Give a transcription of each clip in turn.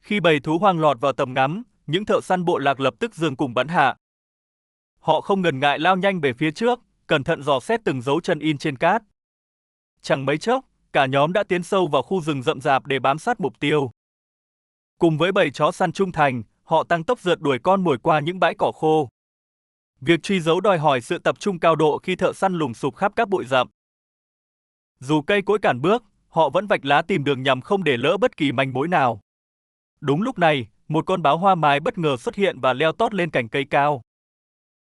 Khi bầy thú hoang lọt vào tầm ngắm, những thợ săn bộ lạc lập tức giương cùng bắn hạ. Họ không ngần ngại lao nhanh về phía trước, cẩn thận dò xét từng dấu chân in trên cát. Chẳng mấy chốc, cả nhóm đã tiến sâu vào khu rừng rậm rạp để bám sát mục tiêu. Cùng với bầy chó săn trung thành, họ tăng tốc rượt đuổi con mồi qua những bãi cỏ khô. Việc truy dấu đòi hỏi sự tập trung cao độ khi thợ săn lùng sục khắp các bụi rậm. Dù cây cối cản bước, họ vẫn vạch lá tìm đường nhằm không để lỡ bất kỳ manh mối nào. Đúng lúc này, một con báo hoa mái bất ngờ xuất hiện và leo tót lên cành cây cao.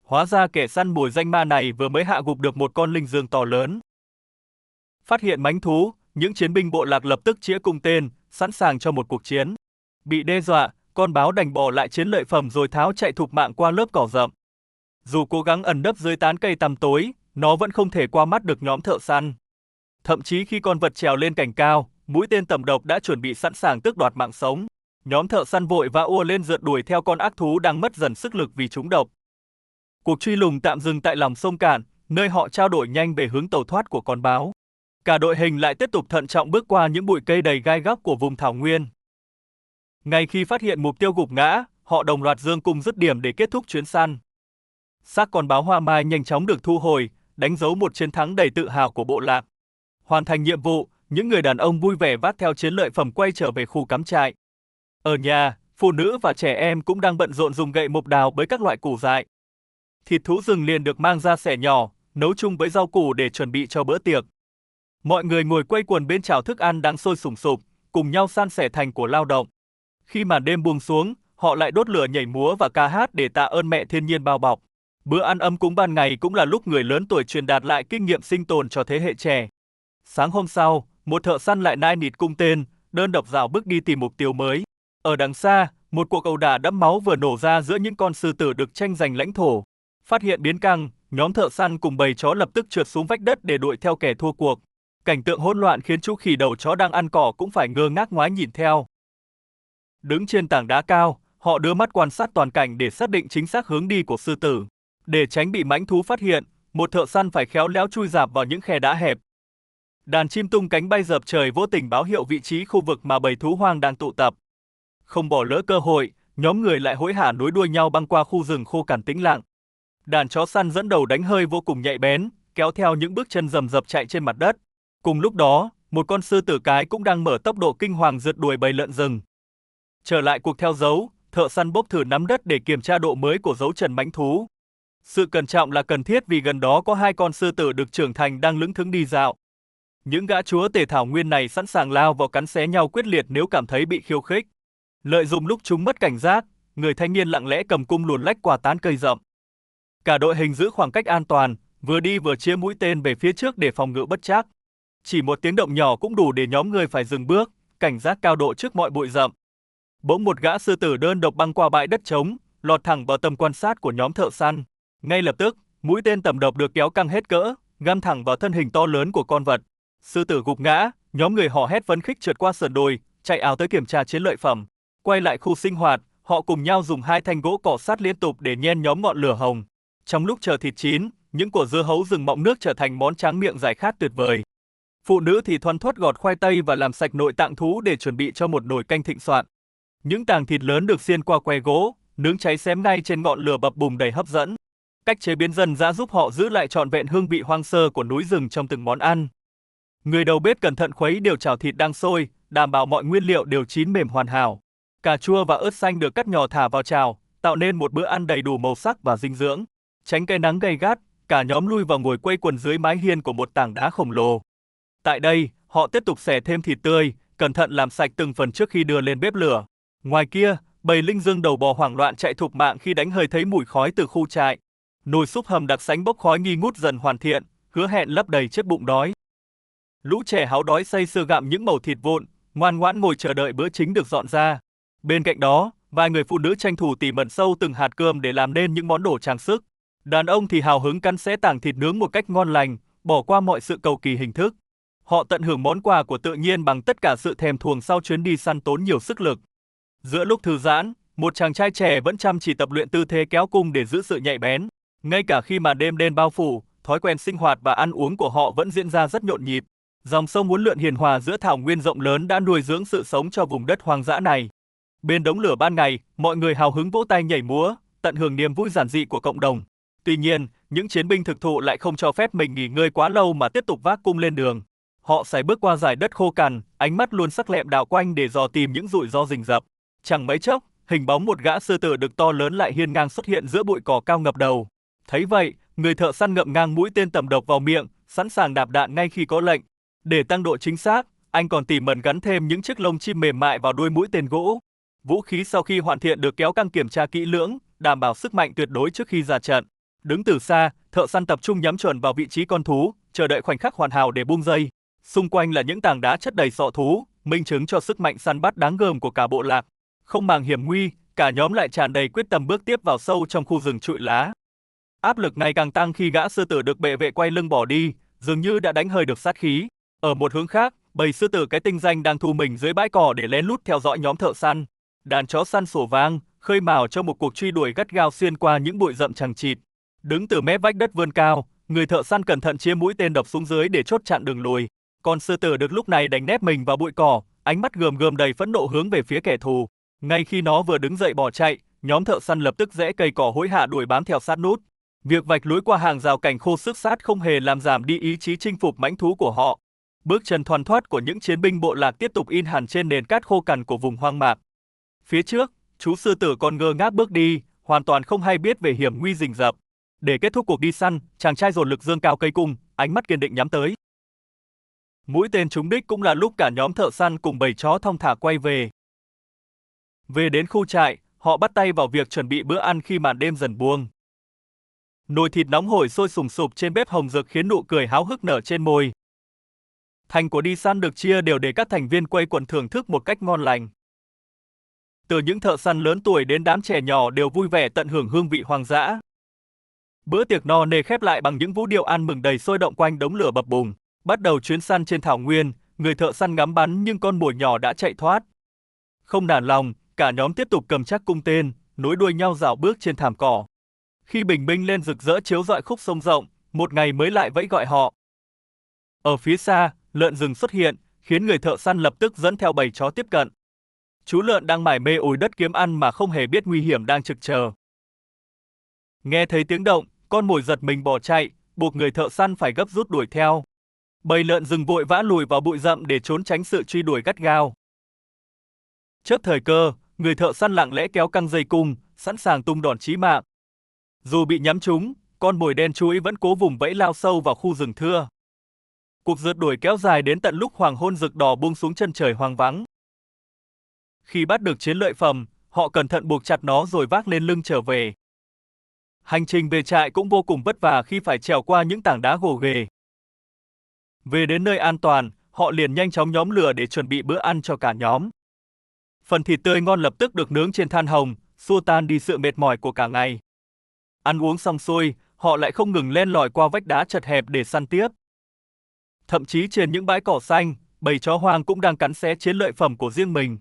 Hóa ra kẻ săn mồi danh ma này vừa mới hạ gục được một con linh dương to lớn. Phát hiện mãnh thú, những chiến binh bộ lạc lập tức chĩa cung tên, sẵn sàng cho một cuộc chiến. Bị đe dọa, con báo đành bỏ lại chiến lợi phẩm rồi tháo chạy thục mạng qua lớp cỏ rậm. Dù cố gắng ẩn nấp dưới tán cây tăm tối, nó vẫn không thể qua mắt được nhóm thợ săn. Thậm chí khi con vật trèo lên cành cao, mũi tên tầm độc đã chuẩn bị sẵn sàng tước đoạt mạng sống. Nhóm thợ săn vội vã ùa lên rượt đuổi theo con ác thú đang mất dần sức lực vì trúng độc. Cuộc truy lùng tạm dừng tại lòng sông Cạn, nơi họ trao đổi nhanh về hướng tẩu thoát của con báo. Cả đội hình lại tiếp tục thận trọng bước qua những bụi cây đầy gai góc của vùng thảo nguyên. Ngay khi phát hiện mục tiêu gục ngã, họ đồng loạt giương cung dứt điểm để kết thúc chuyến săn. Xác con báo hoa mai nhanh chóng được thu hồi, đánh dấu một chiến thắng đầy tự hào của bộ lạc. Hoàn thành nhiệm vụ, những người đàn ông vui vẻ vác theo chiến lợi phẩm quay trở về khu cắm trại. Ở nhà, phụ nữ và trẻ em cũng đang bận rộn dùng gậy mục đào bới các loại củ dại. Thịt thú rừng liền được mang ra xẻ nhỏ, nấu chung với rau củ để chuẩn bị cho bữa tiệc. Mọi người ngồi quây quần bên chảo thức ăn đang sôi sùng sục, cùng nhau san sẻ thành của lao động. Khi màn đêm buông xuống, họ lại đốt lửa nhảy múa và ca hát để tạ ơn mẹ thiên nhiên bao bọc. Bữa ăn ấm cúng ban ngày cũng là lúc người lớn tuổi truyền đạt lại kinh nghiệm sinh tồn cho thế hệ trẻ. Sáng hôm sau, một thợ săn lại nai nịt cung tên, đơn độc rảo bước đi tìm mục tiêu mới. Ở đằng xa, một cuộc ẩu đả đẫm máu vừa nổ ra giữa những con sư tử được tranh giành lãnh thổ. Phát hiện biến căng, nhóm thợ săn cùng bầy chó lập tức trượt xuống vách đất để đuổi theo kẻ thua cuộc. Cảnh tượng hỗn loạn khiến chú khỉ đầu chó đang ăn cỏ cũng phải ngơ ngác ngoái nhìn theo. Đứng trên tảng đá cao, họ đưa mắt quan sát toàn cảnh để xác định chính xác hướng đi của sư tử. Để tránh bị mãnh thú phát hiện, một thợ săn phải khéo léo chui rạp vào những khe đá hẹp. Đàn chim tung cánh bay dợp trời vô tình báo hiệu vị trí khu vực mà bầy thú hoang đang tụ tập. Không bỏ lỡ cơ hội, nhóm người lại hối hả nối đuôi nhau băng qua khu rừng khô cằn tĩnh lặng. Đàn chó săn dẫn đầu đánh hơi vô cùng nhạy bén, kéo theo những bước chân rầm rập chạy trên mặt đất. Cùng lúc đó, một con sư tử cái cũng đang mở tốc độ kinh hoàng rượt đuổi bầy lợn rừng. Trở lại cuộc theo dấu, thợ săn bốc thử nắm đất để kiểm tra độ mới của dấu chân mãnh thú. Sự cẩn trọng là cần thiết vì gần đó có hai con sư tử được trưởng thành đang lững thững đi dạo. Những gã chúa tể thảo nguyên này sẵn sàng lao vào cắn xé nhau quyết liệt nếu cảm thấy bị khiêu khích. Lợi dụng lúc chúng mất cảnh giác, người thanh niên lặng lẽ cầm cung luồn lách qua tán cây rậm. Cả đội hình giữ khoảng cách an toàn, vừa đi vừa chĩa mũi tên về phía trước để phòng ngự bất trắc. Chỉ một tiếng động nhỏ cũng đủ để nhóm người phải dừng bước, cảnh giác cao độ trước mọi bụi rậm. Bỗng một gã sư tử đơn độc băng qua bãi đất trống, lọt thẳng vào tầm quan sát của nhóm thợ săn. Ngay lập tức, mũi tên tầm độc được kéo căng hết cỡ, găm thẳng vào thân hình to lớn của con vật. Sư tử gục ngã, nhóm người hò hét phấn khích trượt qua sườn đồi, chạy ào tới kiểm tra chiến lợi phẩm. Quay lại khu sinh hoạt, họ cùng nhau dùng hai thanh gỗ cọ sát liên tục để nhen nhóm ngọn lửa hồng. Trong lúc chờ thịt chín, những quả dưa hấu rừng mọng nước trở thành món tráng miệng giải khát tuyệt vời. Phụ nữ thì thoăn thoắt gọt khoai tây và làm sạch nội tạng thú để chuẩn bị cho một nồi canh thịnh soạn. Những tàng thịt lớn được xiên qua que gỗ, nướng cháy xém ngay trên ngọn lửa bập bùng đầy hấp dẫn. Cách chế biến dần dã giúp họ giữ lại trọn vẹn hương vị hoang sơ của núi rừng trong từng món ăn. Người đầu bếp cẩn thận khuấy đều chảo thịt đang sôi, đảm bảo mọi nguyên liệu đều chín mềm hoàn hảo. Cà chua và ớt xanh được cắt nhỏ thả vào chảo, tạo nên một bữa ăn đầy đủ màu sắc và dinh dưỡng. Tránh cái nắng gay gắt, cả nhóm lui vào ngồi quây quần dưới mái hiên của một tảng đá khổng lồ. Tại đây, họ tiếp tục xẻ thêm thịt tươi, cẩn thận làm sạch từng phần trước khi đưa lên bếp lửa. Ngoài kia, bầy linh dương đầu bò hoảng loạn chạy thục mạng khi đánh hơi thấy mùi khói từ khu trại. Nồi súp hầm đặc sánh bốc khói nghi ngút dần hoàn thiện, hứa hẹn lấp đầy chiếc bụng đói. Lũ trẻ háo đói say sưa gặm những mẩu thịt vụn, ngoan ngoãn ngồi chờ đợi bữa chính được dọn ra. Bên cạnh đó, vài người phụ nữ tranh thủ tỉ mẩn sâu từng hạt cơm để làm nên những món đồ trang sức. Đàn ông thì hào hứng cắn xé tảng thịt nướng một cách ngon lành, bỏ qua mọi sự cầu kỳ hình thức. Họ tận hưởng món quà của tự nhiên bằng tất cả sự thèm thuồng sau chuyến đi săn tốn nhiều sức lực. Giữa lúc thư giãn, một chàng trai trẻ vẫn chăm chỉ tập luyện tư thế kéo cung để giữ sự nhạy bén. Ngay cả khi màn đêm đen bao phủ, thói quen sinh hoạt và ăn uống của họ vẫn diễn ra rất nhộn nhịp. Dòng sông uốn lượn hiền hòa giữa thảo nguyên rộng lớn đã nuôi dưỡng sự sống cho vùng đất hoang dã này. Bên đống lửa ban ngày, mọi người hào hứng vỗ tay nhảy múa, tận hưởng niềm vui giản dị của cộng đồng. Tuy nhiên, những chiến binh thực thụ lại không cho phép mình nghỉ ngơi quá lâu mà tiếp tục vác cung lên đường. Họ sải bước qua dải đất khô cằn, ánh mắt luôn sắc lẹm đảo quanh để dò tìm những rủi ro rình rập. Chẳng mấy chốc, hình bóng một gã sư tử đực to lớn lại hiên ngang xuất hiện giữa bụi cỏ cao ngập đầu. Thấy vậy, người thợ săn ngậm ngang mũi tên tầm độc vào miệng, sẵn sàng nạp đạn ngay khi có lệnh. Để tăng độ chính xác, anh còn tỉ mẩn gắn thêm những chiếc lông chim mềm mại vào đuôi mũi tên gỗ. Vũ khí sau khi hoàn thiện được kéo căng kiểm tra kỹ lưỡng, đảm bảo sức mạnh tuyệt đối trước khi ra trận. Đứng từ xa, thợ săn tập trung nhắm chuẩn vào vị trí con thú, chờ đợi khoảnh khắc hoàn hảo để bung dây. Xung quanh là những tảng đá chất đầy sọ thú, minh chứng cho sức mạnh săn bắt đáng gờm của cả bộ lạc. Không màng hiểm nguy, cả nhóm lại tràn đầy quyết tâm bước tiếp vào sâu trong khu rừng trụi lá. Áp lực ngày càng tăng khi gã sư tử được bệ vệ quay lưng bỏ đi, dường như đã đánh hơi được sát khí. Ở một hướng khác, bầy sư tử cái tinh danh đang thu mình dưới bãi cỏ để lén lút theo dõi nhóm thợ săn. Đàn chó săn sủa vang, khơi mào cho một cuộc truy đuổi gắt gao xuyên qua những bụi rậm chằng chịt. Đứng từ mép vách đất vươn cao, người thợ săn cẩn thận chĩa mũi tên đập xuống dưới để chốt chặn đường lùi. Còn sư tử được lúc này đánh nép mình vào bụi cỏ, ánh mắt gườm gườm đầy phẫn nộ hướng về phía kẻ thù. Ngay khi nó vừa đứng dậy bỏ chạy, nhóm thợ săn lập tức rẽ cây cỏ hối hả đuổi bám theo sát nút. Việc vạch lối qua hàng rào cảnh khô xước sát không hề làm giảm đi ý chí chinh phục mãnh thú của họ. Bước chân thoăn thoắt của những chiến binh bộ lạc tiếp tục in hẳn trên nền cát khô cằn của vùng hoang mạc. Phía trước, chú sư tử còn ngơ ngác bước đi, hoàn toàn không hay biết về hiểm nguy rình rập. Để kết thúc cuộc đi săn, chàng trai dồn lực giương cao cây cung, ánh mắt kiên định nhắm tới. Mũi tên trúng đích cũng là lúc cả nhóm thợ săn cùng bầy chó thong thả quay về. Về đến khu trại, họ bắt tay vào việc chuẩn bị bữa ăn khi màn đêm dần buông. Nồi thịt nóng hổi sôi sùng sục trên bếp hồng rực khiến nụ cười háo hức nở trên môi. Thành của đi săn được chia đều để các thành viên quây quần thưởng thức một cách ngon lành. Từ những thợ săn lớn tuổi đến đám trẻ nhỏ đều vui vẻ tận hưởng hương vị hoang dã. Bữa tiệc no nê khép lại bằng những vũ điệu ăn mừng đầy sôi động quanh đống lửa bập bùng. Bắt đầu chuyến săn trên thảo nguyên, người thợ săn ngắm bắn nhưng con mồi nhỏ đã chạy thoát. Không nản lòng, cả nhóm tiếp tục cầm chắc cung tên, nối đuôi nhau rảo bước trên thảm cỏ. Khi bình minh lên rực rỡ chiếu rọi khúc sông rộng, một ngày mới lại vẫy gọi họ. Ở phía xa, lợn rừng xuất hiện, khiến người thợ săn lập tức dẫn theo bầy chó tiếp cận. Chú lợn đang mải mê ủi đất kiếm ăn mà không hề biết nguy hiểm đang trực chờ. Nghe thấy tiếng động, con mồi giật mình bỏ chạy, buộc người thợ săn phải gấp rút đuổi theo. Bầy lợn rừng vội vã lùi vào bụi rậm để trốn tránh sự truy đuổi gắt gao. Chớp thời cơ, người thợ săn lặng lẽ kéo căng dây cung, sẵn sàng tung đòn chí mạng. Dù bị nhắm trúng, con mồi đen chúi vẫn cố vùng vẫy lao sâu vào khu rừng thưa. Cuộc rượt đuổi kéo dài đến tận lúc hoàng hôn rực đỏ buông xuống chân trời hoang vắng. Khi bắt được chiến lợi phẩm, họ cẩn thận buộc chặt nó rồi vác lên lưng trở về. Hành trình về trại cũng vô cùng vất vả khi phải trèo qua những tảng đá gồ ghề. Về đến nơi an toàn, họ liền nhanh chóng nhóm lửa để chuẩn bị bữa ăn cho cả nhóm. Phần thịt tươi ngon lập tức được nướng trên than hồng, xua tan đi sự mệt mỏi của cả ngày. Ăn uống xong xuôi, họ lại không ngừng len lỏi qua vách đá chật hẹp để săn tiếp. Thậm chí trên những bãi cỏ xanh, bầy chó hoang cũng đang cắn xé chiến lợi phẩm của riêng mình.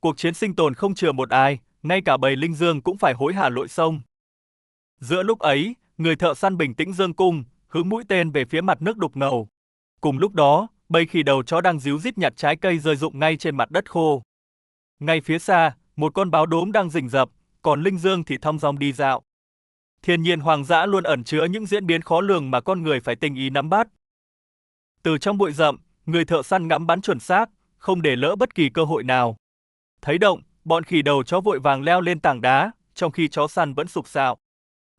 Cuộc chiến sinh tồn không chừa một ai, ngay cả bầy linh dương cũng phải hối hả lội sông. Giữa lúc ấy, người thợ săn bình tĩnh giương cung, hướng mũi tên về phía mặt nước đục ngầu. Cùng lúc đó, bầy khỉ đầu chó đang ríu rít nhặt trái cây rơi rụng ngay trên mặt đất khô. Ngay phía xa, một con báo đốm đang rình rập, còn linh dương thì thong dong đi dạo. Thiên nhiên hoang dã luôn ẩn chứa những diễn biến khó lường mà con người phải tinh ý nắm bắt. Từ trong bụi rậm, người thợ săn ngắm bắn chuẩn xác, không để lỡ bất kỳ cơ hội nào. Thấy động, bọn khỉ đầu chó vội vàng leo lên tảng đá, trong khi chó săn vẫn sục sạo.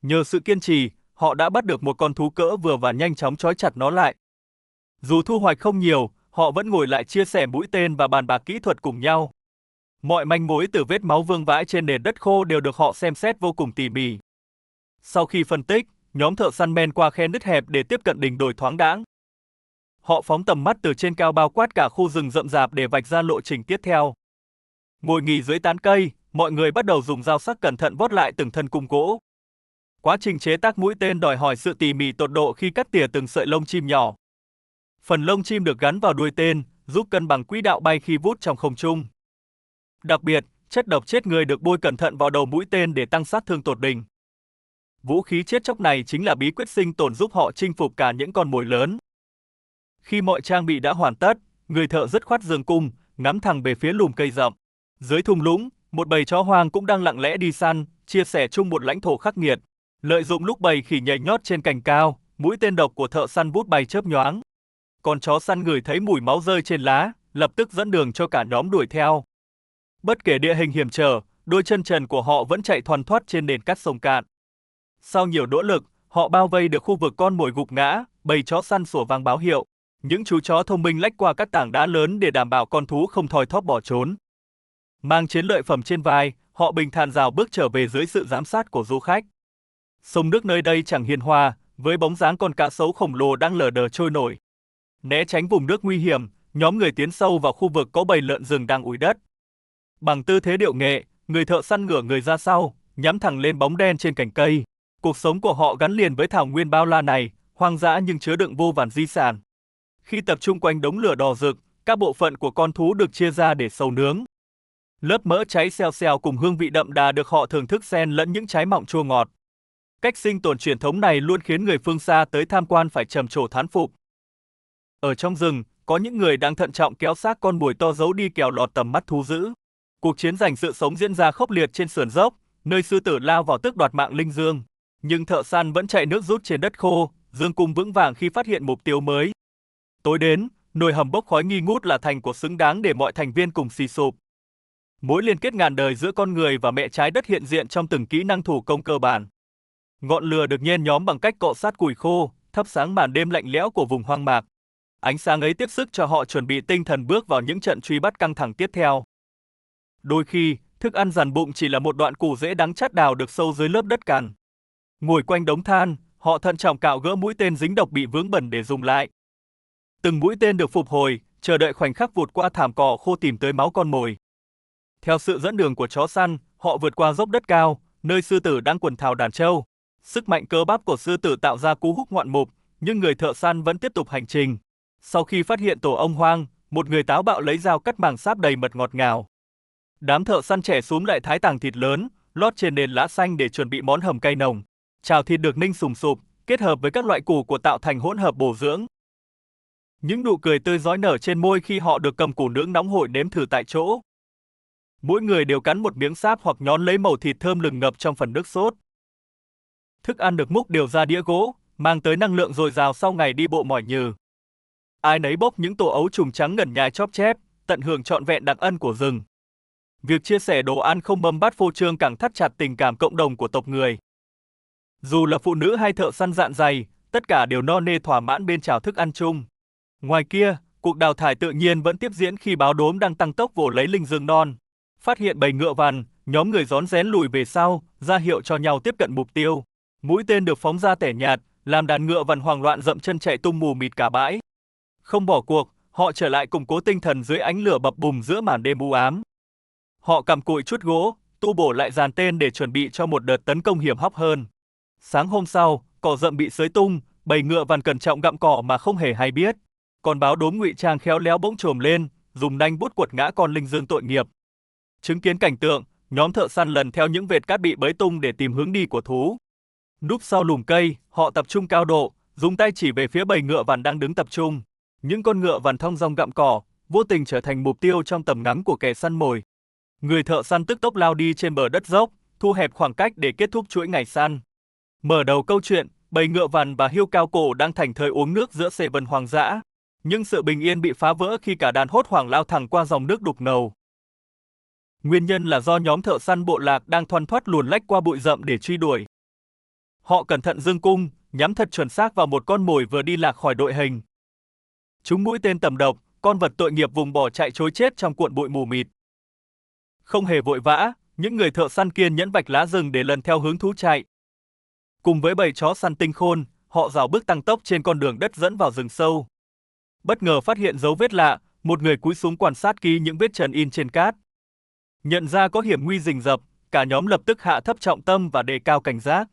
Nhờ sự kiên trì, họ đã bắt được một con thú cỡ vừa và nhanh chóng trói chặt nó lại. Dù thu hoạch không nhiều, họ vẫn ngồi lại chia sẻ mũi tên và bàn bạc kỹ thuật cùng nhau. Mọi manh mối từ vết máu vương vãi trên nền đất khô đều được họ xem xét vô cùng tỉ mỉ. Sau khi phân tích, nhóm thợ săn men qua khe nứt hẹp để tiếp cận đỉnh đồi thoáng đãng. Họ phóng tầm mắt từ trên cao bao quát cả khu rừng rậm rạp để vạch ra lộ trình tiếp theo. Ngồi nghỉ dưới tán cây, mọi người bắt đầu dùng dao sắc cẩn thận vót lại từng thân cung gỗ. Quá trình chế tác mũi tên đòi hỏi sự tỉ mỉ tột độ khi cắt tỉa từng sợi lông chim nhỏ. Phần lông chim được gắn vào đuôi tên, giúp cân bằng quỹ đạo bay khi vút trong không trung. Đặc biệt, chất độc chết người được bôi cẩn thận vào đầu mũi tên để tăng sát thương tột đỉnh. Vũ khí chết chóc này chính là bí quyết sinh tồn giúp họ chinh phục cả những con mồi lớn. Khi mọi trang bị đã hoàn tất, người thợ dứt khoát giương cung, ngắm thẳng về phía lùm cây rậm. Dưới thung lũng, một bầy chó hoang cũng đang lặng lẽ đi săn, chia sẻ chung một lãnh thổ khắc nghiệt. Lợi dụng lúc bầy khỉ nhảy nhót trên cành cao, mũi tên độc của thợ săn vút bay chớp nhoáng. Con chó săn ngửi thấy mùi máu rơi trên lá, lập tức dẫn đường cho cả nhóm đuổi theo. Bất kể địa hình hiểm trở, đôi chân trần của họ vẫn chạy thoăn thoắt trên nền cát sông cạn. Sau nhiều nỗ lực, họ bao vây được khu vực con mồi gục ngã, bầy chó săn sủa vang báo hiệu. Những chú chó thông minh lách qua các tảng đá lớn để đảm bảo con thú không thoi thóp bỏ trốn. Mang chiến lợi phẩm trên vai, họ bình thản rào bước trở về dưới sự giám sát của du khách. Sông nước nơi đây chẳng hiền hòa, với bóng dáng con cá sấu khổng lồ đang lờ đờ trôi nổi. Né tránh vùng nước nguy hiểm, nhóm người tiến sâu vào khu vực có bầy lợn rừng đang ủi đất. Bằng tư thế điệu nghệ, người thợ săn ngửa người ra sau, nhắm thẳng lên bóng đen trên cành cây. Cuộc sống của họ gắn liền với thảo nguyên bao la này, hoang dã nhưng chứa đựng vô vàn di sản. Khi tập trung quanh đống lửa đỏ rực, các bộ phận của con thú được chia ra để sâu nướng. Lớp mỡ cháy xèo xèo cùng hương vị đậm đà được họ thưởng thức xen lẫn những trái mọng chua ngọt. Cách sinh tồn truyền thống này luôn khiến người phương xa tới tham quan phải trầm trồ thán phục. Ở trong rừng, có những người đang thận trọng kéo xác con mồi to giấu đi kẻo lọt tầm mắt thú dữ. Cuộc chiến giành sự sống diễn ra khốc liệt trên sườn dốc, nơi sư tử lao vào tước đoạt mạng linh dương. Nhưng thợ săn vẫn chạy nước rút trên đất khô, dương cung vững vàng khi phát hiện mục tiêu mới. Tối đến, nồi hầm bốc khói nghi ngút là thành của xứng đáng để mọi thành viên cùng xì sụp. Mối liên kết ngàn đời giữa con người và mẹ trái đất hiện diện trong từng kỹ năng thủ công cơ bản. Ngọn lửa được nhen nhóm bằng cách cọ sát củi khô, thắp sáng màn đêm lạnh lẽo của vùng hoang mạc. Ánh sáng ấy tiếp sức cho họ chuẩn bị tinh thần bước vào những trận truy bắt căng thẳng tiếp theo. Đôi khi, thức ăn dằn bụng chỉ là một đoạn củ rễ đắng chát đào được sâu dưới lớp đất cằn. Ngồi quanh đống than, họ thận trọng cạo gỡ mũi tên dính độc bị vướng bẩn để dùng lại. Từng mũi tên được phục hồi, chờ đợi khoảnh khắc vụt qua thảm cỏ khô tìm tới máu con mồi. Theo sự dẫn đường của chó săn, họ vượt qua dốc đất cao, nơi sư tử đang quần thảo đàn trâu. Sức mạnh cơ bắp của sư tử tạo ra cú húc ngoạn mục, nhưng người thợ săn vẫn tiếp tục hành trình. Sau khi phát hiện tổ ong hoang, một người táo bạo lấy dao cắt màng sáp đầy mật ngọt ngào. Đám thợ săn trẻ xúm lại thái tàng thịt lớn, lót trên nền lá xanh để chuẩn bị món hầm cay nồng. Chảo thịt được ninh sùng sụp, kết hợp với các loại củ của tạo thành hỗn hợp bổ dưỡng. Những nụ cười tươi rói nở trên môi khi họ được cầm củ nướng nóng hổi nếm thử tại chỗ. Mỗi người đều cắn một miếng sáp hoặc nhón lấy mẩu thịt thơm lừng ngập trong phần nước sốt. Thức ăn được múc đều ra đĩa gỗ, mang tới năng lượng dồi dào sau ngày đi bộ mỏi nhừ. Ai nấy bốc những tổ ấu trùng trắng ngẩn nhai chóp chép, tận hưởng trọn vẹn đặc ân của rừng. Việc chia sẻ đồ ăn không mâm bát phô trương càng thắt chặt tình cảm cộng đồng của tộc người. Dù là phụ nữ hay thợ săn dạn dày, tất cả đều no nê thỏa mãn bên chảo thức ăn chung. Ngoài kia, cuộc đào thải tự nhiên vẫn tiếp diễn khi báo đốm đang tăng tốc vồ lấy linh dương non. Phát hiện bầy ngựa vằn, nhóm người rón rén lùi về sau, ra hiệu cho nhau tiếp cận mục tiêu. Mũi tên được phóng ra tẻ nhạt, làm đàn ngựa vằn hoảng loạn dậm chân chạy tung mù mịt cả bãi. Không bỏ cuộc, họ trở lại củng cố tinh thần dưới ánh lửa bập bùng giữa màn đêm u ám. Họ cặm cụi chút gỗ, tu bổ lại dàn tên để chuẩn bị cho một đợt tấn công hiểm hóc hơn. Sáng hôm sau, cỏ rậm bị xới tung, bầy ngựa vằn cẩn trọng gặm cỏ mà không hề hay biết. Còn báo đốm ngụy trang khéo léo bỗng trồm lên, dùng nanh bút quật ngã con linh dương tội nghiệp. Chứng kiến cảnh tượng, nhóm thợ săn lần theo những vệt cát bị bới tung để tìm hướng đi của thú. Núp sau lùm cây, họ tập trung cao độ, dùng tay chỉ về phía bầy ngựa vằn đang đứng tập trung. Những con ngựa vằn thong dong gặm cỏ, vô tình trở thành mục tiêu trong tầm ngắm của kẻ săn mồi. Người thợ săn tức tốc lao đi trên bờ đất dốc, thu hẹp khoảng cách để kết thúc chuỗi ngày săn. Mở đầu câu chuyện, bầy ngựa vằn và hươu cao cổ đang thảnh thơi uống nước giữa xề vân hoang dã. Nhưng sự bình yên bị phá vỡ khi cả đàn hốt hoảng lao thẳng qua dòng nước đục ngầu. Nguyên nhân là do nhóm thợ săn bộ lạc đang thoăn thoắt luồn lách qua bụi rậm để truy đuổi. Họ cẩn thận giương cung, nhắm thật chuẩn xác vào một con mồi vừa đi lạc khỏi đội hình. Trúng mũi tên tầm độc, con vật tội nghiệp vùng bỏ chạy trối chết trong cuộn bụi mù mịt. Không hề vội vã, những người thợ săn kiên nhẫn vạch lá rừng để lần theo hướng thú chạy. Cùng với bầy chó săn tinh khôn, họ rảo bước tăng tốc trên con đường đất dẫn vào rừng sâu. Bất ngờ phát hiện dấu vết lạ, một người cúi xuống quan sát kỹ những vết trần in trên cát. Nhận ra có hiểm nguy rình rập, cả nhóm lập tức hạ thấp trọng tâm và đề cao cảnh giác.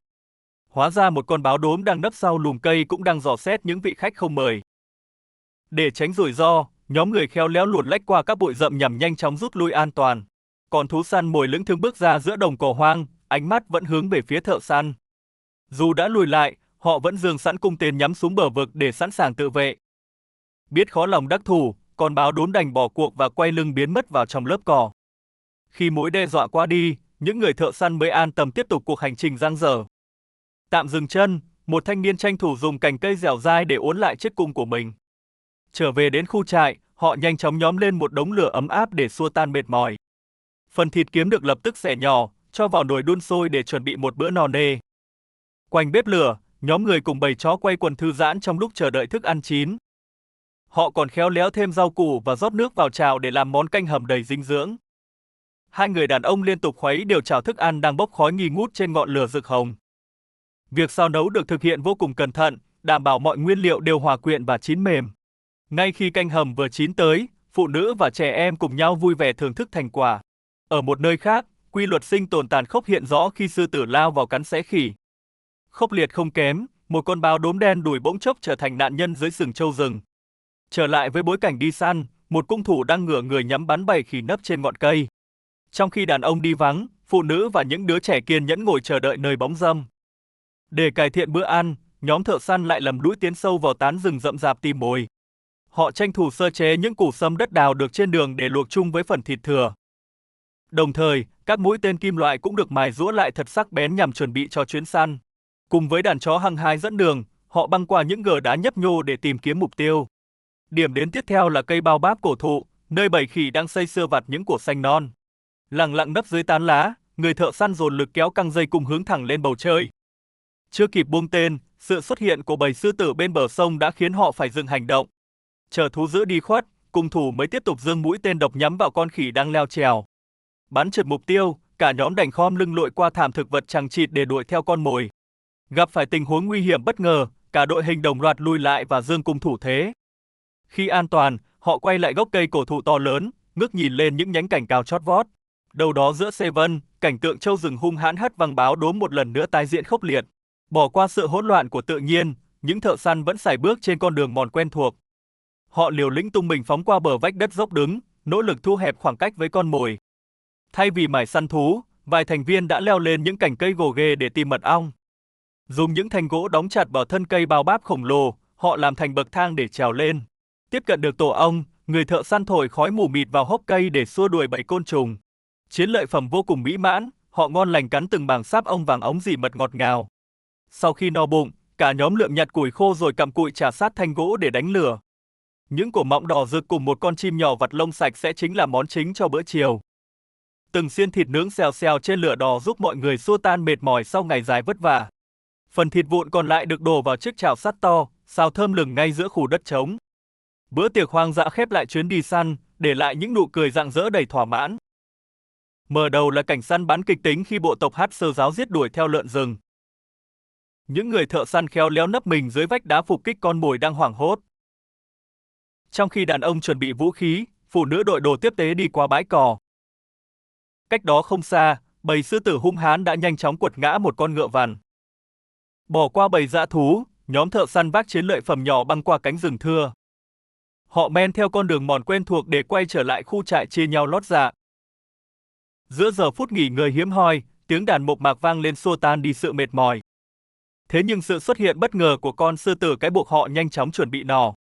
Hóa ra một con báo đốm đang nấp sau lùm cây cũng đang dò xét những vị khách không mời. Để tránh rủi ro, nhóm người khéo léo luồn lách qua các bụi rậm nhằm nhanh chóng rút lui an toàn. Còn thú săn mồi lững thững bước ra giữa đồng cỏ hoang, ánh mắt vẫn hướng về phía thợ săn. Dù đã lùi lại, họ vẫn giương sẵn cung tên nhắm xuống bờ vực để sẵn sàng tự vệ. Biết khó lòng đắc thủ, con báo đốm đành bỏ cuộc và quay lưng biến mất vào trong lớp cỏ. Khi mối đe dọa qua đi, những người thợ săn mới an tâm tiếp tục cuộc hành trình dang dở. Tạm dừng chân, một thanh niên tranh thủ dùng cành cây dẻo dai để uốn lại chiếc cung của mình. Trở về đến khu trại, họ nhanh chóng nhóm lên một đống lửa ấm áp để xua tan mệt mỏi. Phần thịt kiếm được lập tức xẻ nhỏ, cho vào nồi đun sôi để chuẩn bị một bữa no nê. Quanh bếp lửa, nhóm người cùng bầy chó quay quần thư giãn trong lúc chờ đợi thức ăn chín. Họ còn khéo léo thêm rau củ và rót nước vào chảo để làm món canh hầm đầy dinh dưỡng. Hai người đàn ông liên tục khuấy đều chảo thức ăn đang bốc khói nghi ngút trên ngọn lửa rực hồng. Việc xào nấu được thực hiện vô cùng cẩn thận, đảm bảo mọi nguyên liệu đều hòa quyện và chín mềm. Ngay khi canh hầm vừa chín tới, phụ nữ và trẻ em cùng nhau vui vẻ thưởng thức thành quả. Ở một nơi khác, quy luật sinh tồn tàn khốc hiện rõ khi sư tử lao vào cắn xé khỉ. Khốc liệt không kém, một con báo đốm đen đùi bỗng chốc trở thành nạn nhân dưới sừng trâu rừng. Trở lại với bối cảnh đi săn, một cung thủ đang ngửa người nhắm bắn bầy khỉ nấp trên ngọn cây. Trong khi đàn ông đi vắng, phụ nữ và những đứa trẻ kiên nhẫn ngồi chờ đợi nơi bóng râm. Để cải thiện bữa ăn, nhóm thợ săn lại lầm lũi tiến sâu vào tán rừng rậm rạp tìm mồi. Họ tranh thủ sơ chế những củ sâm đất đào được trên đường để luộc chung với phần thịt thừa. Đồng thời, các mũi tên kim loại cũng được mài giũa lại thật sắc bén nhằm chuẩn bị cho chuyến săn. Cùng với đàn chó hăng hái dẫn đường, họ băng qua những gờ đá nhấp nhô để tìm kiếm mục tiêu. Điểm đến tiếp theo là cây bao báp cổ thụ, nơi bầy khỉ đang xây xưa vặt những củ xanh non. Lặng lặng nấp dưới tán lá, người thợ săn dồn lực kéo căng dây cùng hướng thẳng lên bầu trời. Chưa kịp buông tên, sự xuất hiện của bầy sư tử bên bờ sông đã khiến họ phải dừng hành động. Chờ thú dữ đi khuất, cung thủ mới tiếp tục giương mũi tên độc nhắm vào con khỉ đang leo trèo. Bắn trượt mục tiêu, cả nhóm đành khom lưng lội qua thảm thực vật chằng chịt để đuổi theo con mồi. Gặp phải tình huống nguy hiểm bất ngờ, cả đội hình đồng loạt lùi lại và giương cung thủ thế. Khi an toàn, họ quay lại gốc cây cổ thụ to lớn, ngước nhìn lên những nhánh cành cao chót vót. Đâu đó giữa xê vân, cảnh tượng trâu rừng hung hãn hất vang báo đốm một lần nữa tái diễn khốc liệt. Bỏ qua sự hỗn loạn của tự nhiên, những thợ săn vẫn sải bước trên con đường mòn quen thuộc. Họ liều lĩnh tung mình phóng qua bờ vách đất dốc đứng, nỗ lực thu hẹp khoảng cách với con mồi. Thay vì mải săn thú, vài thành viên đã leo lên những cành cây gồ ghề để tìm mật ong. Dùng những thanh gỗ đóng chặt vào thân cây bao báp khổng lồ, họ làm thành bậc thang để trèo lên. Tiếp cận được tổ ong, người thợ săn thổi khói mù mịt vào hốc cây để xua đuổi bầy côn trùng. Chiến lợi phẩm vô cùng mỹ mãn, họ ngon lành cắn từng mảng sáp ong vàng óng dỉ mật ngọt ngào. Sau khi no bụng, cả nhóm lượm nhặt củi khô rồi cặm cụi chà sát thanh gỗ để đánh lửa. Những cổ mọng đỏ rực cùng một con chim nhỏ vặt lông sạch sẽ chính là món chính cho bữa chiều. Từng xiên thịt nướng xèo xèo trên lửa đỏ giúp mọi người xua tan mệt mỏi sau ngày dài vất vả. Phần thịt vụn còn lại được đổ vào chiếc chảo sắt to, xào thơm lừng ngay giữa khu đất trống. Bữa tiệc hoang dã khép lại chuyến đi săn, để lại những nụ cười rạng rỡ đầy thỏa mãn. Mở đầu là cảnh săn bắn kịch tính khi bộ tộc Hát Sơ giáo giết đuổi theo lợn rừng. Những người thợ săn khéo léo nấp mình dưới vách đá phục kích con mồi đang hoảng hốt. Trong khi đàn ông chuẩn bị vũ khí, phụ nữ đội đồ tiếp tế đi qua bãi cỏ. Cách đó không xa, bầy sư tử hung hãn đã nhanh chóng quật ngã một con ngựa vằn. Bỏ qua bầy dã thú, nhóm thợ săn vác chiến lợi phẩm nhỏ băng qua cánh rừng thưa. Họ men theo con đường mòn quen thuộc để quay trở lại khu trại chia nhau lót dạ. Giữa giờ phút nghỉ ngơi hiếm hoi, tiếng đàn mộc mạc vang lên xua tan đi sự mệt mỏi. Thế nhưng sự xuất hiện bất ngờ của con sư tử cái buộc họ nhanh chóng chuẩn bị nỏ.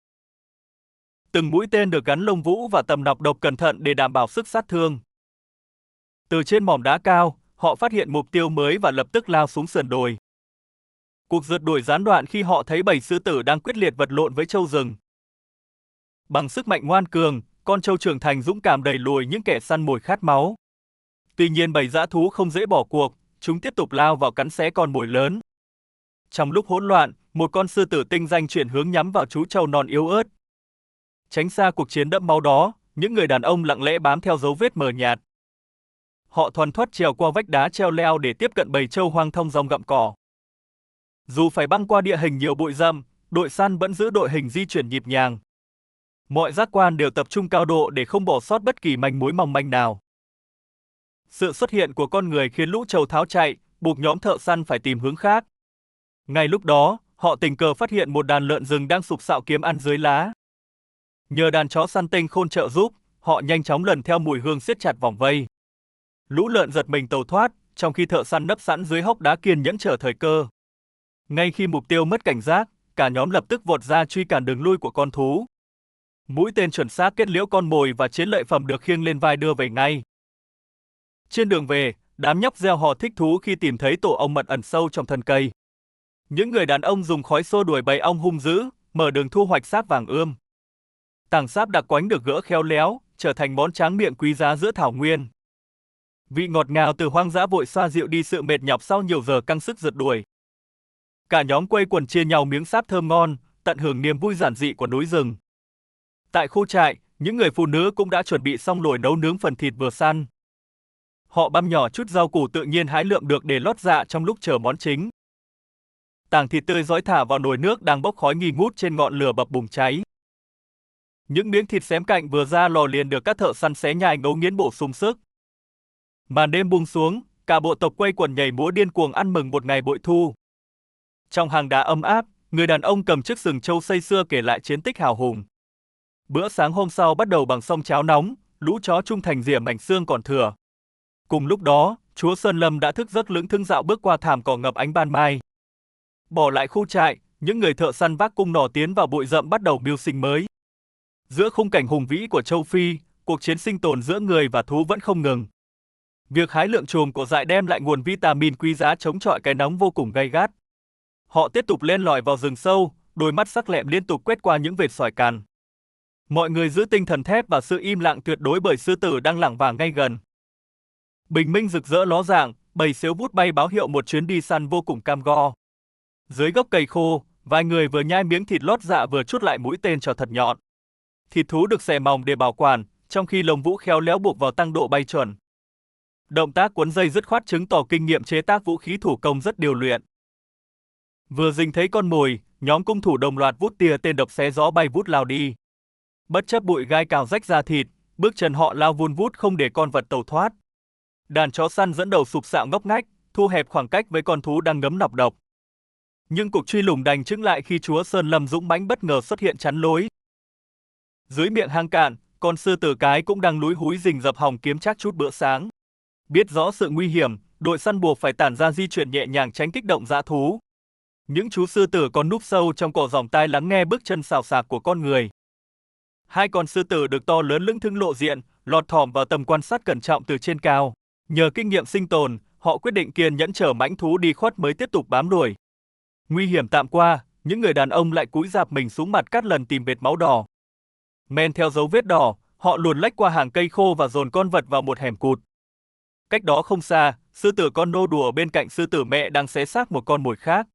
Từng mũi tên được gắn lông vũ và tầm nọc độc cẩn thận để đảm bảo sức sát thương. Từ trên mỏm đá cao, họ phát hiện mục tiêu mới và lập tức lao xuống sườn đồi. Cuộc rượt đuổi gián đoạn khi họ thấy bầy sư tử đang quyết liệt vật lộn với trâu rừng. Bằng sức mạnh ngoan cường, con trâu trưởng thành dũng cảm đẩy lùi những kẻ săn mồi khát máu. Tuy nhiên bầy dã thú không dễ bỏ cuộc, chúng tiếp tục lao vào cắn xé con mồi lớn. Trong lúc hỗn loạn, một con sư tử tinh danh chuyển hướng nhắm vào chú trâu non yếu ớt. Tránh xa cuộc chiến đẫm máu đó, những người đàn ông lặng lẽ bám theo dấu vết mờ nhạt. Họ thoăn thoắt trèo qua vách đá treo leo để tiếp cận bầy trâu hoang thông dong gặm cỏ. Dù phải băng qua địa hình nhiều bụi rậm, đội săn vẫn giữ đội hình di chuyển nhịp nhàng. Mọi giác quan đều tập trung cao độ để không bỏ sót bất kỳ manh mối mong manh nào. Sự xuất hiện của con người khiến lũ trâu tháo chạy, buộc nhóm thợ săn phải tìm hướng khác. Ngay lúc đó, họ tình cờ phát hiện một đàn lợn rừng đang sục sạo kiếm ăn dưới lá. Nhờ đàn chó săn tinh khôn trợ giúp, họ nhanh chóng lần theo mùi hương siết chặt vòng vây. Lũ lợn giật mình tẩu thoát, trong khi thợ săn nấp sẵn dưới hốc đá kiên nhẫn chờ thời cơ. Ngay khi mục tiêu mất cảnh giác, cả nhóm lập tức vọt ra truy cản đường lui của con thú. Mũi tên chuẩn xác kết liễu con mồi và chiến lợi phẩm được khiêng lên vai đưa về ngay. Trên đường về, đám nhóc reo hò thích thú khi tìm thấy tổ ong mật ẩn sâu trong thân cây. Những người đàn ông dùng khói xô đuổi bầy ong hung dữ, mở đường thu hoạch sáp vàng ươm. Tảng sáp đặc quánh được gỡ khéo léo, trở thành món tráng miệng quý giá giữa thảo nguyên. Vị ngọt ngào từ hoang dã vội xoa dịu đi sự mệt nhọc sau nhiều giờ căng sức rượt đuổi. Cả nhóm quây quần chia nhau miếng sáp thơm ngon, tận hưởng niềm vui giản dị của núi rừng. Tại khu trại, những người phụ nữ cũng đã chuẩn bị xong nồi nấu nướng phần thịt vừa săn. Họ băm nhỏ chút rau củ tự nhiên hái lượm được để lót dạ trong lúc chờ món chính. Tảng thịt tươi rói thả vào nồi nước đang bốc khói nghi ngút trên ngọn lửa bập bùng cháy. Những miếng thịt xém cạnh vừa ra lò liền được các thợ săn xé nhai ngấu nghiến bổ sung sức. Màn đêm buông xuống, cả bộ tộc quây quần nhảy múa điên cuồng ăn mừng một ngày bội thu. Trong hang đá ấm áp, người đàn ông cầm chiếc sừng trâu say sưa kể lại chiến tích hào hùng. Bữa sáng hôm sau bắt đầu bằng xông cháo nóng, lũ chó trung thành rỉa mảnh xương còn thừa. Cùng lúc đó, chúa Sơn Lâm đã thức giấc lững thững dạo bước qua thảm cỏ ngập ánh ban mai. Bỏ lại khu trại, những người thợ săn vác cung nỏ tiến vào bụi rậm bắt đầu mưu sinh mới. Giữa khung cảnh hùng vĩ của châu Phi, cuộc chiến sinh tồn giữa người và thú vẫn không ngừng. Việc hái lượng chùm cỏ dại đem lại nguồn vitamin quý giá chống chọi cái nóng vô cùng gay gắt. Họ tiếp tục len lỏi vào rừng sâu, đôi mắt sắc lẹm liên tục quét qua những vệt sỏi càn. Mọi người giữ tinh thần thép và sự im lặng tuyệt đối bởi sư tử đang lảng vảng ngay gần. Bình minh rực rỡ ló dạng, bầy sếu vút bay báo hiệu một chuyến đi săn vô cùng cam go. Dưới gốc cây khô, vài người vừa nhai miếng thịt lót dạ vừa chốt lại mũi tên cho thật nhọn. Thịt thú được xẻ mỏng để bảo quản, trong khi lồng vũ khéo léo buộc vào tăng độ bay chuẩn. Động tác cuốn dây dứt khoát chứng tỏ kinh nghiệm chế tác vũ khí thủ công rất điều luyện. Vừa rình thấy con mồi, nhóm cung thủ đồng loạt vút tia tên độc xé gió bay vút lao đi. Bất chấp bụi gai cào rách da thịt, bước chân họ lao vun vút không để con vật tẩu thoát. Đàn chó săn dẫn đầu sục sạo ngóc ngách, thu hẹp khoảng cách với con thú đang ngấm nọc độc. Nhưng cuộc truy lùng đành chững lại khi chúa Sơn Lâm dũng mãnh bất ngờ xuất hiện chắn lối. Dưới miệng hang cạn, con sư tử cái cũng đang lúi húi rình rập hòng kiếm chắc chút bữa sáng. Biết rõ sự nguy hiểm, đội săn buộc phải tản ra di chuyển nhẹ nhàng tránh kích động dã thú. Những chú sư tử còn núp sâu trong cỏ dòm tai lắng nghe bước chân xào xạc của con người. Hai con sư tử được to lớn lững thững lộ diện, lọt thỏm vào tầm quan sát cẩn trọng từ trên cao. Nhờ kinh nghiệm sinh tồn, họ quyết định kiên nhẫn chờ mãnh thú đi khuất mới tiếp tục bám đuổi. Nguy hiểm tạm qua, những người đàn ông lại cúi rạp mình xuống mặt cắt lần tìm vệt máu đỏ. Men theo dấu vết đỏ, họ luồn lách qua hàng cây khô và dồn con vật vào một hẻm cụt. Cách đó không xa, sư tử con nô đùa bên cạnh sư tử mẹ đang xé xác một con mồi khác.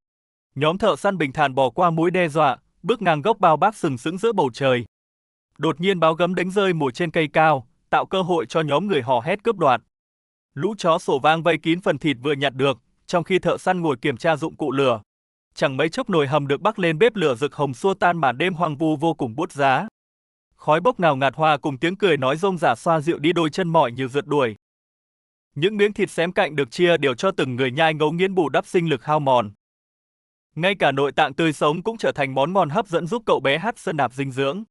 Nhóm thợ săn bình thản bỏ qua mối đe dọa, bước ngang gốc bao bác sừng sững giữa bầu trời. Đột nhiên báo gấm đánh rơi mồi trên cây cao, tạo cơ hội cho nhóm người hò hét cướp đoạt. Lũ chó sổ vang vây kín phần thịt vừa nhặt được, trong khi thợ săn ngồi kiểm tra dụng cụ lửa. Chẳng mấy chốc nồi hầm được bắc lên bếp lửa rực hồng xua tan màn đêm hoang vu vô cùng buốt giá. Khói bốc ngào ngạt hòa cùng tiếng cười nói rông rả xoa dịu đi đôi chân mỏi như rượt đuổi. Những miếng thịt xém cạnh được chia đều cho từng người nhai ngấu nghiến bù đắp sinh lực hao mòn. Ngay cả nội tạng tươi sống cũng trở thành món ngon hấp dẫn giúp cậu bé Hudson nạp dinh dưỡng.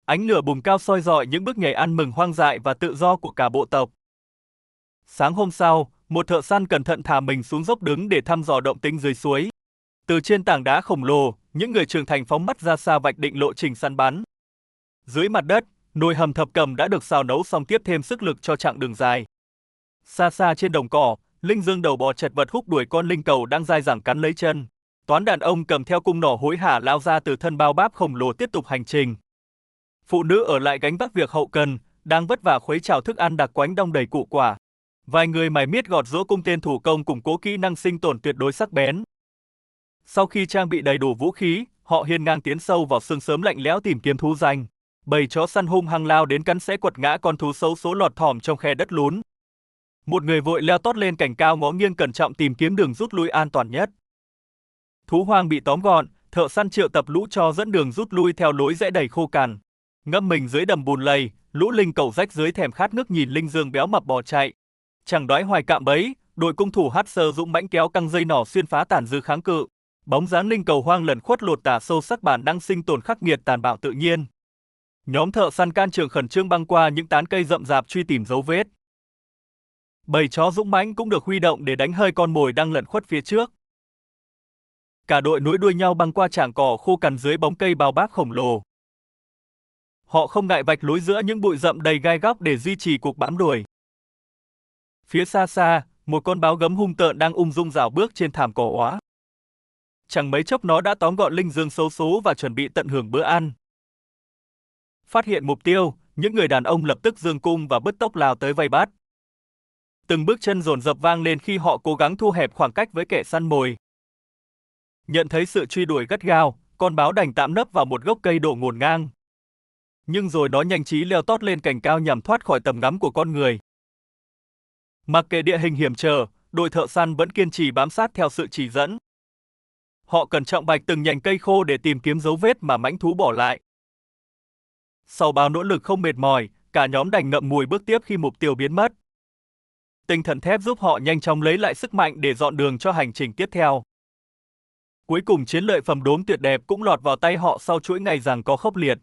Ánh lửa bùng cao soi rọi những bước nhảy ăn mừng hoang dại và tự do của cả bộ tộc. Sáng hôm sau, một thợ săn cẩn thận thả mình xuống dốc đứng để thăm dò động tĩnh dưới suối. Từ trên tảng đá khổng lồ, những người trưởng thành phóng mắt ra xa vạch định lộ trình săn bắn. Dưới mặt đất, nồi hầm thập cẩm đã được xào nấu xong tiếp thêm sức lực cho chặng đường dài. Xa xa trên đồng cỏ, Linh Dương đầu bò chật vật húc đuổi con linh cầu đang dai dẳng cắn lấy chân. Toán đàn ông cầm theo cung nỏ hối hả lao ra từ thân bao báp khổng lồ tiếp tục hành trình. Phụ nữ ở lại gánh vác việc hậu cần, đang vất vả khuấy trào thức ăn đặc quánh đong đầy củ quả. Vài người mải miết gọt giũa cung tên thủ công củng cố kỹ năng sinh tồn tuyệt đối sắc bén. Sau khi trang bị đầy đủ vũ khí, họ hiên ngang tiến sâu vào sương sớm lạnh lẽo tìm kiếm thú ranh. Bầy chó săn hung hăng lao đến cắn xé quật ngã con thú xấu số lọt thỏm trong khe đất lún. Một người vội leo tót lên cành cao ngó nghiêng cẩn trọng tìm kiếm đường rút lui an toàn nhất. Thú hoang bị tóm gọn, thợ săn triệu tập lũ chó dẫn đường rút lui theo lối rẽ đầy khô cằn. Ngâm mình dưới đầm bùn lầy, lũ linh cẩu rách dưới thèm khát nước nhìn Linh Dương béo mập bò chạy. Chẳng đoái hoài cạm bẫy, đội cung thủ Hudson dũng mãnh kéo căng dây nỏ xuyên phá tàn dư kháng cự. Bóng dáng linh cầu hoang lẩn khuất lột tả sâu sắc bản năng sinh tồn khắc nghiệt tàn bạo tự nhiên. Nhóm thợ săn can trường khẩn trương băng qua những tán cây rậm rạp truy tìm dấu vết. Bầy chó dũng mãnh cũng được huy động để đánh hơi con mồi đang lẩn khuất phía trước. Cả đội nối đuôi nhau băng qua trảng cỏ khô cằn dưới bóng cây bao bác khổng lồ. Họ không ngại vạch lối giữa những bụi rậm đầy gai góc để duy trì cuộc bám đuổi. Phía xa xa, một con báo gấm hung tợn đang ung dung rảo bước trên thảm cỏ óa. Chẳng mấy chốc nó đã tóm gọn linh dương xấu số và chuẩn bị tận hưởng bữa ăn. Phát hiện mục tiêu, những người đàn ông lập tức giương cung và bứt tốc lao tới vây bắt. Từng bước chân dồn dập vang lên khi họ cố gắng thu hẹp khoảng cách với kẻ săn mồi. Nhận thấy sự truy đuổi gắt gao, con báo đành tạm nấp vào một gốc cây đổ ngổn ngang. Nhưng rồi nó nhanh trí leo tót lên cành cao nhằm thoát khỏi tầm ngắm của con người. Mặc kệ địa hình hiểm trở, đội thợ săn vẫn kiên trì bám sát theo sự chỉ dẫn. Họ cẩn trọng bạch từng nhành cây khô để tìm kiếm dấu vết mà mãnh thú bỏ lại. Sau bao nỗ lực không mệt mỏi, cả nhóm đành ngậm ngùi bước tiếp khi mục tiêu biến mất. Tinh thần thép giúp họ nhanh chóng lấy lại sức mạnh để dọn đường cho hành trình tiếp theo. Cuối cùng chiến lợi phẩm đốm tuyệt đẹp cũng lọt vào tay họ sau chuỗi ngày giằng co khốc liệt.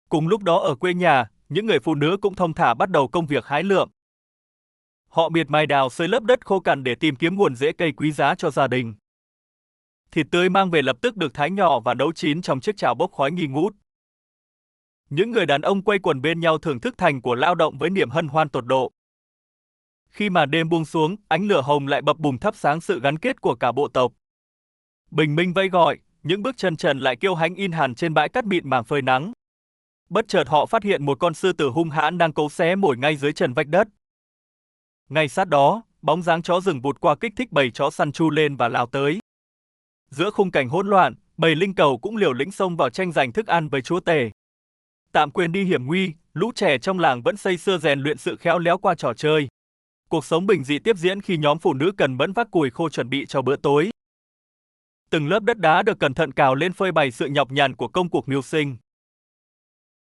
Cùng lúc đó ở quê nhà, những người phụ nữ cũng thong thả bắt đầu công việc hái lượm. Họ miệt mài đào xới lớp đất khô cằn để tìm kiếm nguồn rễ cây quý giá cho gia đình. Thịt tươi mang về lập tức được thái nhỏ và nấu chín trong chiếc chảo bốc khói nghi ngút. Những người đàn ông quây quần bên nhau thưởng thức thành của lao động với niềm hân hoan tột độ. Khi mà đêm buông xuống, ánh lửa hồng lại bập bùng thắp sáng sự gắn kết của cả bộ tộc. Bình minh vẫy gọi, những bước chân trần lại kiêu hãnh in hẳn trên bãi cát mịn màng phơi nắng. Bất chợt họ phát hiện một con sư tử hung hãn đang cấu xé mồi ngay dưới chân vách đất. Ngay sát đó, bóng dáng chó rừng vụt qua kích thích bầy chó săn chu lên và lao tới. Giữa khung cảnh hỗn loạn, bầy linh cầu cũng liều lĩnh xông vào tranh giành thức ăn với chúa tể. Tạm quên đi hiểm nguy, lũ trẻ trong làng vẫn say sưa rèn luyện sự khéo léo qua trò chơi. Cuộc sống bình dị tiếp diễn khi nhóm phụ nữ cần mẫn vác củi khô chuẩn bị cho bữa tối. Từng lớp đất đá được cẩn thận cào lên phơi bày sự nhọc nhằn của công cuộc mưu sinh.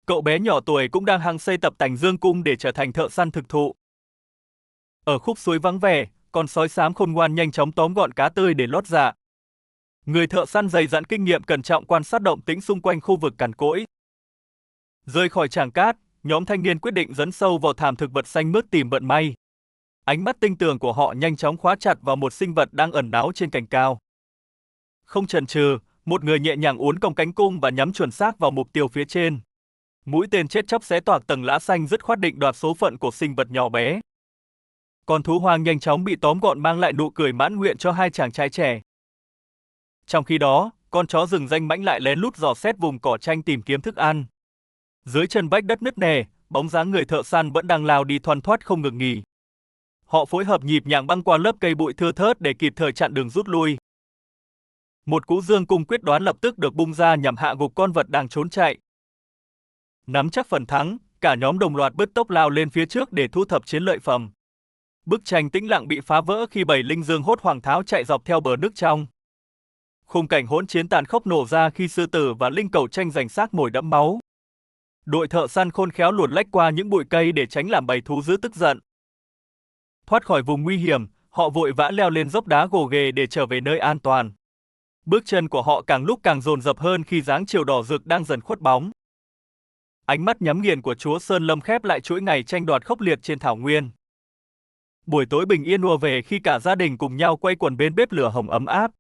Cậu bé nhỏ tuổi cũng đang hăng say tập tành dương cung để trở thành thợ săn thực thụ. Ở khúc suối vắng vẻ, con sói xám khôn ngoan nhanh chóng tóm gọn cá tươi để lót dạ. Người thợ săn dày dặn kinh nghiệm cẩn trọng quan sát động tĩnh xung quanh khu vực cằn cỗi. Rời khỏi tràng cát, nhóm thanh niên quyết định dấn sâu vào thảm thực vật xanh mướt tìm vận may. Ánh mắt tinh tường của họ nhanh chóng khóa chặt vào một sinh vật đang ẩn náu trên cành cao. Không chần chừ, một người nhẹ nhàng uốn cong cánh cung và nhắm chuẩn xác vào mục tiêu phía trên. Mũi tên chết chóc xé toạc tầng lá xanh dứt khoát định đoạt số phận của sinh vật nhỏ bé. Con thú hoang nhanh chóng bị tóm gọn mang lại nụ cười mãn nguyện cho hai chàng trai trẻ. Trong khi đó, con chó rừng danh mãnh lại lén lút dò xét vùng cỏ tranh tìm kiếm thức ăn. Dưới chân vách đất nứt nẻ, bóng dáng người thợ săn vẫn đang lao đi thoăn thoắt không ngừng nghỉ. Họ phối hợp nhịp nhàng băng qua lớp cây bụi thưa thớt để kịp thời chặn đường rút lui. Một cú dương cung quyết đoán lập tức được bung ra nhằm hạ gục con vật đang trốn chạy. Nắm chắc phần thắng, cả nhóm đồng loạt bứt tốc lao lên phía trước để thu thập chiến lợi phẩm. Bức tranh tĩnh lặng bị phá vỡ khi bầy linh dương hốt hoảng tháo chạy dọc theo bờ nước trong. Khung cảnh hỗn chiến tàn khốc nổ ra khi sư tử và linh cầu tranh giành xác mồi đẫm máu. Đội thợ săn khôn khéo luồn lách qua những bụi cây để tránh làm bầy thú dữ tức giận. Thoát khỏi vùng nguy hiểm, họ vội vã leo lên dốc đá gồ ghề để trở về nơi an toàn. Bước chân của họ càng lúc càng dồn dập hơn khi dáng chiều đỏ rực đang dần khuất bóng. Ánh mắt nhắm nghiền của chúa Sơn Lâm khép lại chuỗi ngày tranh đoạt khốc liệt trên thảo nguyên. Buổi tối bình yên ùa về khi cả gia đình cùng nhau quây quần bên bếp lửa hồng ấm áp.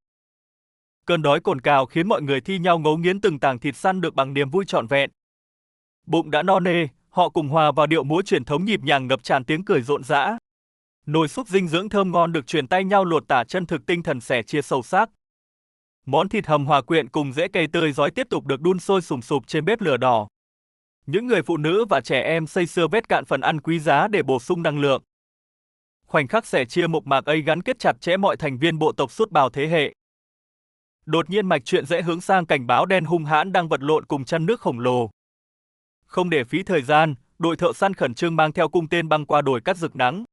Cơn đói cồn cào khiến mọi người thi nhau ngấu nghiến từng tảng thịt săn được bằng niềm vui trọn vẹn. Bụng đã no nê, họ cùng hòa vào điệu múa truyền thống nhịp nhàng ngập tràn tiếng cười rộn rã. Nồi súp dinh dưỡng thơm ngon được truyền tay nhau lột tả chân thực tinh thần sẻ chia sâu sắc. Món thịt hầm hòa quyện cùng rễ cây tươi rói tiếp tục được đun sôi sùng sục trên bếp lửa đỏ. Những người phụ nữ và trẻ em say sưa vét cạn phần ăn quý giá để bổ sung năng lượng. Khoảnh khắc sẻ chia mộc mạc ấy gắn kết chặt chẽ mọi thành viên bộ tộc suốt bao thế hệ. Đột nhiên mạch chuyện rẽ hướng sang cảnh báo đen hung hãn đang vật lộn cùng chăn nước khổng lồ. Không để phí thời gian, đội thợ săn khẩn trương mang theo cung tên băng qua đồi cát rực nắng.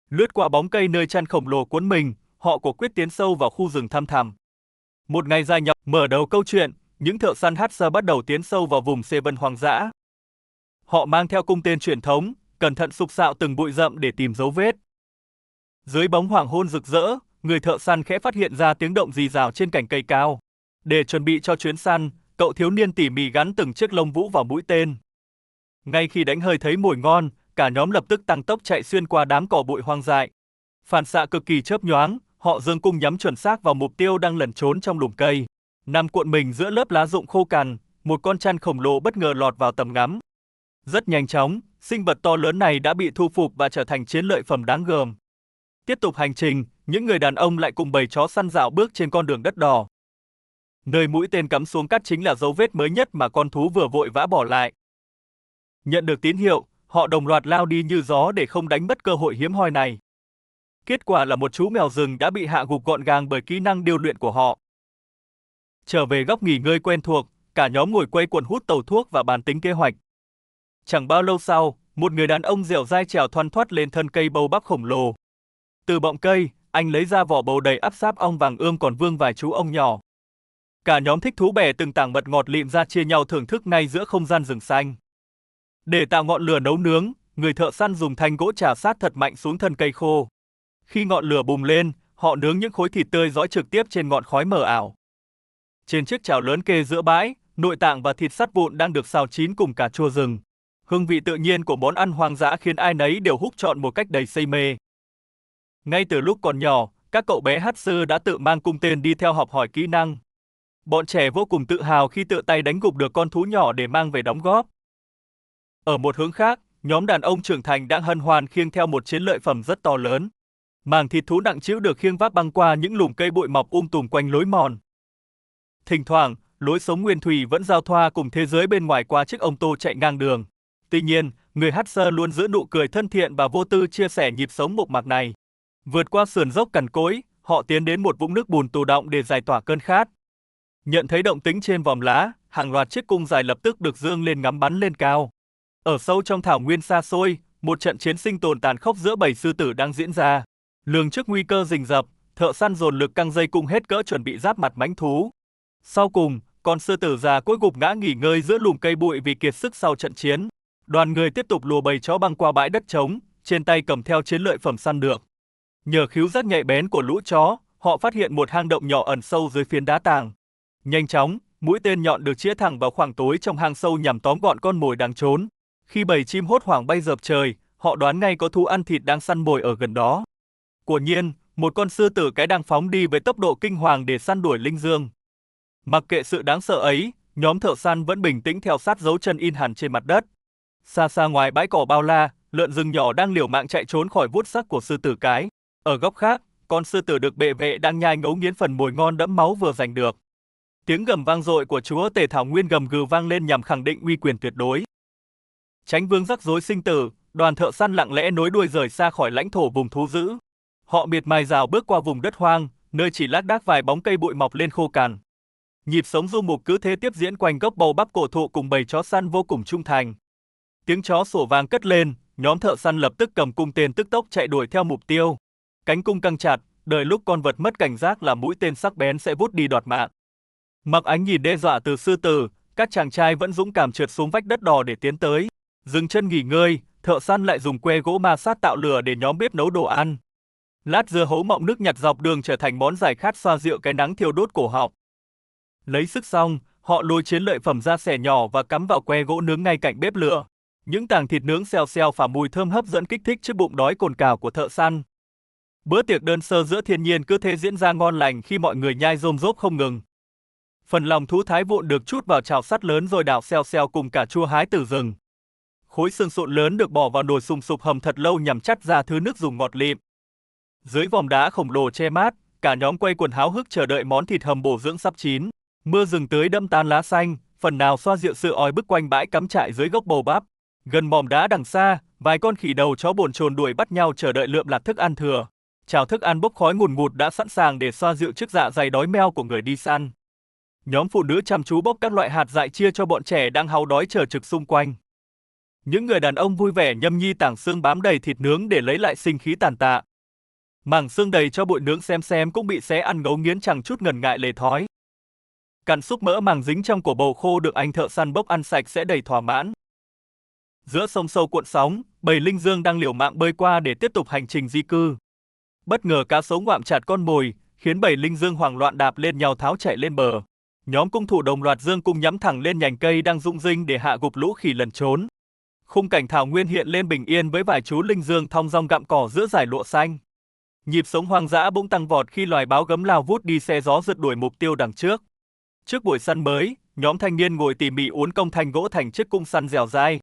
Lướt qua bóng cây nơi chăn khổng lồ cuốn mình, họ quả quyết tiến sâu vào khu rừng thăm thẳm. Một ngày dài nhọc mở đầu câu chuyện, những thợ săn Hatsa bắt đầu tiến sâu vào vùng xê vân hoang dã. Họ mang theo cung tên truyền thống, cẩn thận sục sạo từng bụi rậm để tìm dấu vết. Dưới bóng hoàng hôn rực rỡ, người thợ săn khẽ phát hiện ra tiếng động rì rào trên cành cây cao. Để chuẩn bị cho chuyến săn, cậu thiếu niên tỉ mỉ gắn từng chiếc lông vũ vào mũi tên. Ngay khi đánh hơi thấy mồi ngon, cả nhóm lập tức tăng tốc chạy xuyên qua đám cỏ bụi hoang dại. Phản xạ cực kỳ chớp nhoáng, họ giương cung nhắm chuẩn xác vào mục tiêu đang lẩn trốn trong lùm cây. Nằm cuộn mình giữa lớp lá rụng khô cằn, một con chăn khổng lồ bất ngờ lọt vào tầm ngắm. Rất nhanh chóng, sinh vật to lớn này đã bị thu phục và trở thành chiến lợi phẩm đáng gờm. Tiếp tục hành trình, những người đàn ông lại cùng bầy chó săn dạo bước trên con đường đất đỏ. Nơi mũi tên cắm xuống cát chính là dấu vết mới nhất mà con thú vừa vội vã bỏ lại. Nhận được tín hiệu, họ đồng loạt lao đi như gió để không đánh mất cơ hội hiếm hoi này. Kết quả là một chú mèo rừng đã bị hạ gục gọn gàng bởi kỹ năng điêu luyện của họ. Trở về góc nghỉ ngơi quen thuộc, cả nhóm ngồi quây quần hút tàu thuốc và bàn tính kế hoạch. Chẳng bao lâu sau, một người đàn ông dẻo dai trèo thoăn thoắt lên thân cây bầu bắp khổng lồ. Từ bọng cây, anh lấy ra vỏ bầu đầy ắp sáp ong vàng ươm còn vương vài chú ong nhỏ. Cả nhóm thích thú bẻ từng tảng mật ngọt lịm ra chia nhau thưởng thức ngay giữa không gian rừng xanh. Để tạo ngọn lửa nấu nướng, người thợ săn dùng thanh gỗ chà sát thật mạnh xuống thân cây khô. Khi ngọn lửa bùng lên, họ nướng những khối thịt tươi rói trực tiếp trên ngọn khói mờ ảo. Trên chiếc chảo lớn kê giữa bãi, nội tạng và thịt sắt vụn đang được xào chín cùng cà chua rừng. Hương vị tự nhiên của món ăn hoang dã khiến ai nấy đều húc trọn một cách đầy say mê. Ngay từ lúc còn nhỏ, các cậu bé hát sư đã tự mang cung tên đi theo học hỏi kỹ năng. Bọn trẻ vô cùng tự hào khi tự tay đánh gục được con thú nhỏ để mang về đóng góp. Ở một hướng khác, nhóm đàn ông trưởng thành đang hân hoan khiêng theo một chiến lợi phẩm rất to lớn. Màng thịt thú nặng trĩu được khiêng vác băng qua những lùm cây bụi mọc tùm quanh lối mòn. Thỉnh thoảng, lối sống nguyên thủy vẫn giao thoa cùng thế giới bên ngoài qua chiếc ô tô chạy ngang đường. Tuy nhiên, người hát sơ luôn giữ nụ cười thân thiện và vô tư chia sẻ nhịp sống mộc mạc này. Vượt qua sườn dốc cằn cỗi, họ tiến đến một vũng nước bùn tù đọng để giải tỏa cơn khát. Nhận thấy động tĩnh trên vòm lá, hàng loạt chiếc cung dài lập tức được giương lên ngắm bắn lên cao. Ở sâu trong thảo nguyên xa xôi, một trận chiến sinh tồn tàn khốc giữa bầy sư tử đang diễn ra. Lường trước nguy cơ rình rập, thợ săn dồn lực căng dây cung hết cỡ chuẩn bị giáp mặt mãnh thú. Sau cùng, con sư tử già cuối gục ngã nghỉ ngơi giữa lùm cây bụi vì kiệt sức sau trận chiến. Đoàn người tiếp tục lùa bầy chó băng qua bãi đất trống, trên tay cầm theo chiến lợi phẩm săn được. Nhờ khứu giác nhạy bén của lũ chó, họ phát hiện một hang động nhỏ ẩn sâu dưới phiến đá tảng. Nhanh chóng, mũi tên nhọn được chĩa thẳng vào khoảng tối trong hang sâu nhằm tóm gọn con mồi đang trốn. Khi bầy chim hốt hoảng bay dợp trời, họ đoán ngay có thú ăn thịt đang săn mồi ở gần đó. Quả nhiên, một con sư tử cái đang phóng đi với tốc độ kinh hoàng để săn đuổi linh dương. Mặc kệ sự đáng sợ ấy, nhóm thợ săn vẫn bình tĩnh theo sát dấu chân in hẳn trên mặt đất. Xa xa ngoài bãi cỏ bao la, lợn rừng nhỏ đang liều mạng chạy trốn khỏi vuốt sắc của sư tử cái. Ở góc khác, con sư tử được bệ vệ đang nhai ngấu nghiến phần mồi ngon đẫm máu vừa giành được. Tiếng gầm vang dội của chúa tể thảo nguyên gầm gừ vang lên nhằm khẳng định uy quyền tuyệt đối. Tránh vương rắc rối sinh tử, đoàn thợ săn lặng lẽ nối đuôi rời xa khỏi lãnh thổ vùng thú dữ. Họ miệt mài rào bước qua vùng đất hoang, nơi chỉ lác đác vài bóng cây bụi mọc lên khô cằn. Nhịp sống du mục cứ thế tiếp diễn quanh gốc bầu bắp cổ thụ cùng bầy chó săn vô cùng trung thành. Tiếng chó sủa vang cất lên, nhóm thợ săn lập tức cầm cung tên tức tốc chạy đuổi theo mục tiêu. Cánh cung căng chặt, đợi lúc con vật mất cảnh giác là mũi tên sắc bén sẽ vút đi đoạt mạng. Mặc ánh nhìn đe dọa từ sư tử, các chàng trai vẫn dũng cảm trượt xuống vách đất đỏ để tiến tới. Dừng chân nghỉ ngơi, thợ săn lại dùng que gỗ ma sát tạo lửa để nhóm bếp nấu đồ ăn. Lát dưa hấu mọng nước nhặt dọc đường trở thành món giải khát xoa dịu cái nắng thiêu đốt cổ họng. Lấy sức xong, họ lôi chiến lợi phẩm ra xẻ nhỏ và cắm vào que gỗ nướng ngay cạnh bếp lửa. Những tảng thịt nướng xèo xèo phả mùi thơm hấp dẫn kích thích chiếc bụng đói cồn cào của thợ săn. Bữa tiệc đơn sơ giữa thiên nhiên cứ thế diễn ra ngon lành khi mọi người nhai rôm rốp không ngừng. Phần lòng thú thái vụn được trút vào chảo sắt lớn rồi đảo xèo xèo cùng cà chua hái từ rừng. Khối xương sụn lớn được bỏ vào nồi sùng sục hầm thật lâu nhằm chắt ra thứ nước dùng ngọt lịm. Dưới vòm đá khổng lồ che mát, cả nhóm quây quần háo hức chờ đợi món thịt hầm bổ dưỡng sắp chín. Mưa rừng tưới đẫm tán lá xanh, phần nào xoa dịu sự oi bức quanh bãi cắm trại dưới gốc bầu bắp. Gần mỏm đá đằng xa, vài con khỉ đầu chó bồn chồn đuổi bắt nhau chờ đợi lượm lặt thức ăn thừa. Chảo thức ăn bốc khói ngùn ngụt đã sẵn sàng để xoa dịu chiếc dạ dày đói meo của người đi săn. Nhóm phụ nữ chăm chú bốc các loại hạt dại chia cho bọn trẻ đang háu đói chờ trực xung quanh. Những người đàn ông vui vẻ nhâm nhi tảng xương bám đầy thịt nướng để lấy lại sinh khí tàn tạ. Mảng xương đầy cho bụi nướng xem cũng bị xé ăn ngấu nghiến chẳng chút ngần ngại lề thói. Cặn xúc mỡ màng dính trong cổ bầu khô được anh thợ săn bốc ăn sạch sẽ đầy thỏa mãn. Giữa sông sâu cuộn sóng, bầy linh dương đang liều mạng bơi qua để tiếp tục hành trình di cư. Bất ngờ cá sấu ngoạm chặt con mồi, khiến bầy linh dương hoảng loạn đạp lên nhau tháo chạy lên bờ. Nhóm cung thủ đồng loạt giương cung nhắm thẳng lên nhành cây đang rụng rinh để hạ gục lũ khỉ lẩn trốn. Khung cảnh thảo nguyên hiện lên bình yên với vài chú linh dương thong dong gặm cỏ giữa dải lụa xanh. Nhịp sống hoang dã bỗng tăng vọt khi loài báo gấm lao vút đi xe gió rượt đuổi mục tiêu đằng trước. Trước buổi săn mới, nhóm thanh niên ngồi tỉ mỉ uốn cong thanh gỗ thành chiếc cung săn dẻo dai.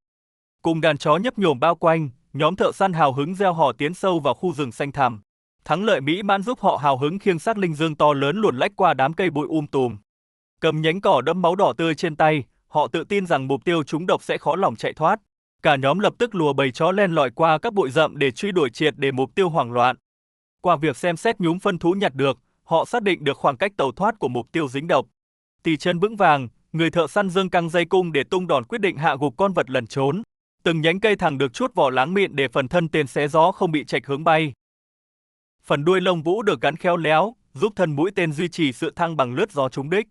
Cùng đàn chó nhấp nhổm bao quanh, nhóm thợ săn hào hứng reo hò tiến sâu vào khu rừng xanh thẳm. Thắng lợi mỹ mãn giúp họ hào hứng khiêng xác linh dương to lớn luồn lách qua đám cây bụi tùm. Cầm nhánh cỏ đẫm máu đỏ tươi trên tay, họ tự tin rằng mục tiêu trúng độc sẽ khó lòng chạy thoát. Cả nhóm lập tức lùa bầy chó len lỏi qua các bụi rậm để truy đuổi triệt để mục tiêu hoảng loạn. Qua việc xem xét nhúm phân thú nhặt được, họ xác định được khoảng cách tẩu thoát của mục tiêu dính độc. Tì chân vững vàng, người thợ săn giương căng dây cung để tung đòn quyết định hạ gục con vật lẩn trốn. Từng nhánh cây thẳng được chuốt vỏ láng mịn để phần thân tên xé gió không bị chệch hướng bay. Phần đuôi lông vũ được gắn khéo léo, giúp thân mũi tên duy trì sự thăng bằng lướt gió trúng đích.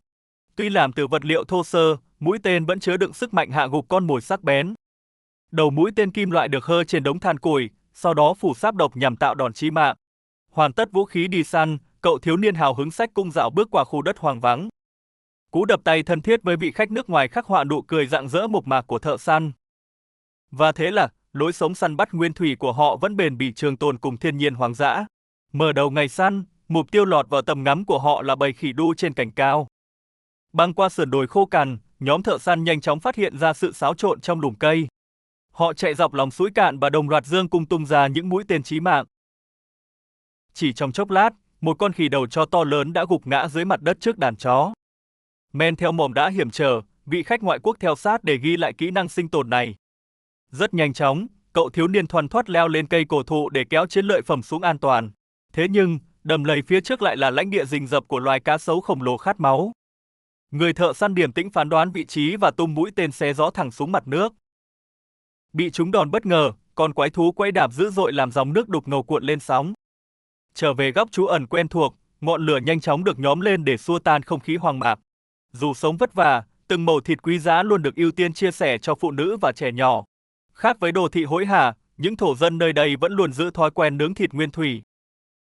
Tuy làm từ vật liệu thô sơ, mũi tên vẫn chứa đựng sức mạnh hạ gục con mồi sắc bén. Đầu mũi tên kim loại được hơ trên đống than củi, sau đó phủ sáp độc nhằm tạo đòn chí mạng. Hoàn tất vũ khí đi săn, cậu thiếu niên hào hứng xách cung dạo bước qua khu đất hoang vắng. Cú đập tay thân thiết với vị khách nước ngoài khắc họa nụ cười rạng rỡ mộc mạc của thợ săn. Và thế là, lối sống săn bắt nguyên thủy của họ vẫn bền bỉ trường tồn cùng thiên nhiên hoang dã. Mở đầu ngày săn, mục tiêu lọt vào tầm ngắm của họ là bầy khỉ đu trên cành cao. Băng qua sườn đồi khô cằn, nhóm thợ săn nhanh chóng phát hiện ra sự xáo trộn trong lùm cây. Họ chạy dọc lòng suối cạn và đồng loạt giương cung tung ra những mũi tên chí mạng. Chỉ trong chốc lát, một con khỉ đầu chó to lớn đã gục ngã dưới mặt đất trước đàn chó. Men theo mồm đã hiểm trở, vị khách ngoại quốc theo sát để ghi lại kỹ năng sinh tồn này. Rất nhanh chóng, cậu thiếu niên thoăn thoắt leo lên cây cổ thụ để kéo chiến lợi phẩm xuống an toàn. Thế nhưng, đầm lầy phía trước lại là lãnh địa rình rập của loài cá sấu khổng lồ khát máu. Người thợ săn điềm tĩnh phán đoán vị trí và tung mũi tên xé gió thẳng xuống mặt nước. Bị trúng đòn bất ngờ, con quái thú quẫy đạp dữ dội làm dòng nước đục ngầu cuộn lên sóng. Trở về góc trú ẩn quen thuộc, ngọn lửa nhanh chóng được nhóm lên để xua tan không khí hoang mạc. Dù sống vất vả, từng mẩu thịt quý giá luôn được ưu tiên chia sẻ cho phụ nữ và trẻ nhỏ. Khác với đô thị hối hả, những thổ dân nơi đây vẫn luôn giữ thói quen nướng thịt nguyên thủy.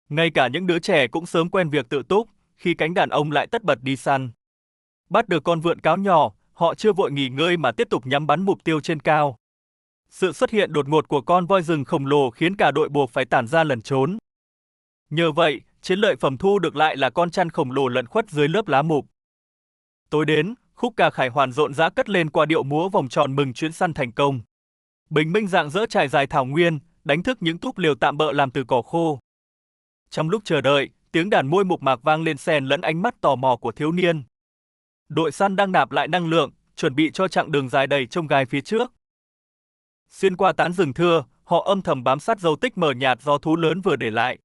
Ngay cả những đứa trẻ cũng sớm quen việc tự túc, khi cánh đàn ông lại tất bật đi săn. Bắt được con vượn cáo nhỏ, họ chưa vội nghỉ ngơi mà tiếp tục nhắm bắn mục tiêu trên cao. Sự xuất hiện đột ngột của con voi rừng khổng lồ khiến cả đội buộc phải tản ra lẩn trốn. Nhờ vậy, chiến lợi phẩm thu được lại là con chăn khổng lồ lẩn khuất dưới lớp lá mục. Tối đến, khúc ca khải hoàn rộn rã cất lên qua điệu múa vòng tròn mừng chuyến săn thành công. Bình minh rạng rỡ trải dài thảo nguyên, đánh thức những túp lều tạm bợ làm từ cỏ khô. Trong lúc chờ đợi, tiếng đàn môi mộc mạc vang lên xen lẫn ánh mắt tò mò của thiếu niên. Đội săn đang nạp lại năng lượng, chuẩn bị cho chặng đường dài đầy chông gai phía trước. Xuyên qua tán rừng thưa, họ âm thầm bám sát dấu tích mờ nhạt do thú lớn vừa để lại.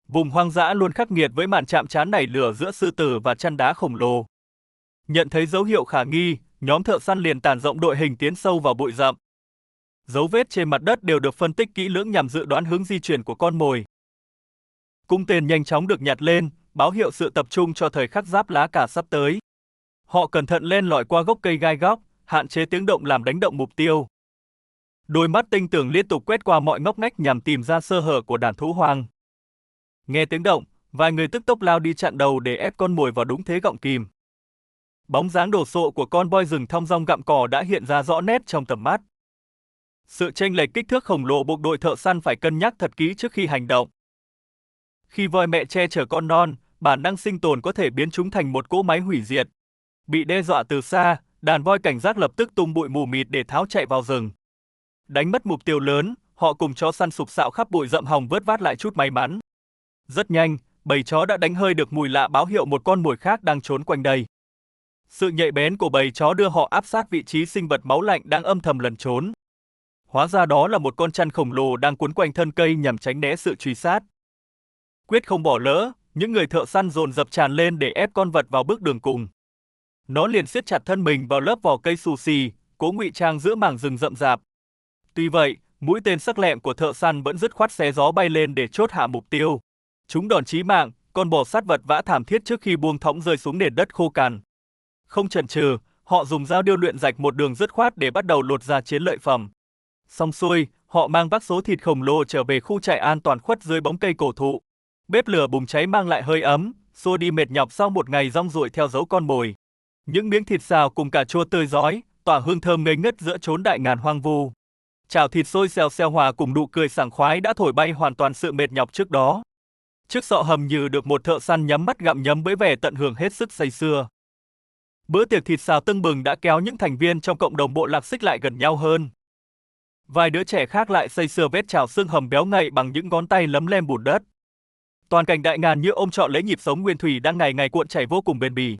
Vùng hoang dã luôn khắc nghiệt với màn chạm trán nảy lửa giữa sư tử và chăn đá khổng lồ. Nhận thấy dấu hiệu khả nghi, nhóm thợ săn liền tản rộng đội hình tiến sâu vào bụi rậm. Dấu vết trên mặt đất đều được phân tích kỹ lưỡng nhằm dự đoán hướng di chuyển của con mồi. Cung tên nhanh chóng được nhặt lên, báo hiệu sự tập trung cho thời khắc giáp lá cả sắp tới. Họ cẩn thận len lỏi qua gốc cây gai góc, hạn chế tiếng động làm đánh động mục tiêu. Đôi mắt tinh tường liên tục quét qua mọi ngóc ngách nhằm tìm ra sơ hở của đàn thú hoang. Nghe tiếng động, vài người tức tốc lao đi chặn đầu để ép con mồi vào đúng thế gọng kìm. Bóng dáng đồ sộ của con voi rừng thong dong gặm cỏ đã hiện ra rõ nét trong tầm mắt. Sự chênh lệch kích thước khổng lồ buộc đội thợ săn phải cân nhắc thật kỹ trước khi hành động. Khi voi mẹ che chở con non, bản năng sinh tồn có thể biến chúng thành một cỗ máy hủy diệt. Bị đe dọa từ xa, đàn voi cảnh giác lập tức tung bụi mù mịt để tháo chạy vào rừng. Đánh mất mục tiêu lớn, họ cùng chó săn sục sạo khắp bụi rậm hòng vớt vát lại chút may mắn. Rất nhanh, bầy chó đã đánh hơi được mùi lạ báo hiệu một con mồi khác đang trốn quanh đây. Sự nhạy bén của bầy chó đưa họ áp sát vị trí sinh vật máu lạnh đang âm thầm lẩn trốn. Hóa ra đó là một con chăn khổng lồ đang quấn quanh thân cây nhằm tránh né sự truy sát. Quyết không bỏ lỡ, những người thợ săn dồn dập tràn lên để ép con vật vào bước đường cùng. Nó liền siết chặt thân mình vào lớp vỏ cây xù xì, cố ngụy trang giữa mảng rừng rậm rạp. Tuy vậy, mũi tên sắc lẹm của thợ săn vẫn dứt khoát xé gió bay lên để chốt hạ mục tiêu. Chúng đòn chí mạng, con bò sát vật vã thảm thiết trước khi buông thõng rơi xuống nền đất khô cằn. Không chần chừ, họ dùng dao điêu luyện rạch một đường dứt khoát để bắt đầu lột ra chiến lợi phẩm. Xong xuôi, họ mang vác số thịt khổng lồ trở về khu trại an toàn khuất dưới bóng cây cổ thụ. Bếp lửa bùng cháy mang lại hơi ấm, xua đi mệt nhọc sau một ngày rong ruổi theo dấu con mồi. Những miếng thịt xào cùng cà chua tươi rói, tỏa hương thơm ngây ngất giữa chốn đại ngàn hoang vu. Chảo thịt sôi xèo xèo hòa cùng nụ cười sảng khoái đã thổi bay hoàn toàn sự mệt nhọc trước đó. Chiếc sọ hầm nhừ được một thợ săn nhắm mắt gặm nhấm với vẻ tận hưởng hết sức say sưa. Bữa tiệc thịt xào tưng bừng đã kéo những thành viên trong cộng đồng bộ lạc xích lại gần nhau hơn. Vài đứa trẻ khác lại xây xưa vết trào xương hầm béo ngậy bằng những ngón tay lấm lem bùn đất. Toàn cảnh đại ngàn như ôm trọn lấy nhịp sống nguyên thủy đang ngày ngày cuộn chảy vô cùng bền bỉ.